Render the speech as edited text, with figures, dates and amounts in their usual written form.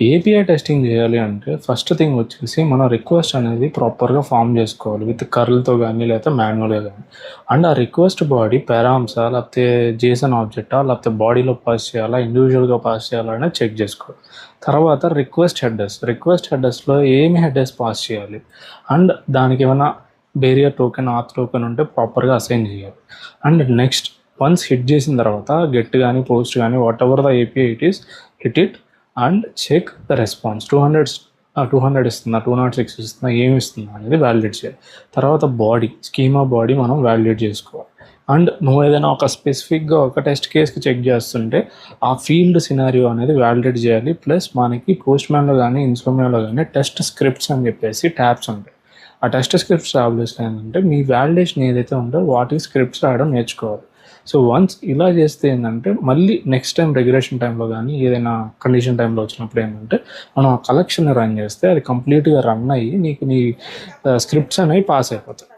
API testing చేయాలి అంటే first thing వచ్చేసి మన రిక్వెస్ట్ అనేది ప్రాపర్గా ఫామ్ చేసుకోవాలి విత్ కర్ల్తో కానీ లేకపోతే మాన్యువల్గా కానీ. అండ్ ఆ రిక్వెస్ట్ బాడీ పారామ్సా లేకపోతే జేసన్ ఆబ్జెక్టా లేకపోతే బాడీలో పాస్ చేయాలా ఇండివిజువల్గా పాస్ చేయాలా అనేది చెక్ చేసుకోవాలి. తర్వాత రిక్వెస్ట్ హెడర్స్లో ఏమి హెడర్స్ పాస్ చేయాలి అండ్ దానికి ఏమైనా బేరియర్ టోకెన్ ఆత్ టోకెన్ ఉంటే ప్రాపర్గా అసైన్ చేయాలి. అండ్ నెక్స్ట్ వన్స్ హిట్ చేసిన తర్వాత గెట్ కానీ పోస్ట్ కానీ whatever the API hit it and check the response 200 ఇస్తుందా 206 ఇస్తుందా ఏమి ఇస్తుందా అనేది వ్యాలిడేట్ చేయాలి. తర్వాత స్కీమా బాడీ మనం వ్యాలిడేట్ చేసుకోవాలి. అండ్ నువ్వు ఏదైనా ఒక స్పెసిఫిక్గా ఒక టెస్ట్ కేస్కి చెక్ చేస్తుంటే ఆ ఫీల్డ్ సినారియో అనేది వ్యాలిడేట్ చేయాలి. ప్లస్ మనకి పోస్ట్మ్యాన్లో కానీ ఇన్సోమియాలో కానీ టెస్ట్ స్క్రిప్ట్స్ అని చెప్పేసి ట్యాబ్స్ ఉంటాయి. ఆ టెస్ట్ స్క్రిప్ట్స్ ట్యాబ్లెట్స్ ఏంటంటే మీ వ్యాలిడేషన్ ఏదైతే ఉందో వాటికి స్క్రిప్ట్స్ రాయడం నేర్చుకోవాలి. సో వన్స్ ఇలా చేస్తే ఏంటంటే మళ్ళీ నెక్స్ట్ టైం రెగ్యులేషన్ టైంలో కానీ ఏదైనా కండిషన్ టైంలో వచ్చినప్పుడు ఏంటంటే మనం ఆ కలెక్షన్ రన్ చేస్తే అది కంప్లీట్గా రన్ అయ్యి నీకు నీ స్క్రిప్ట్స్ అనేవి పాస్ అయిపోతాయి.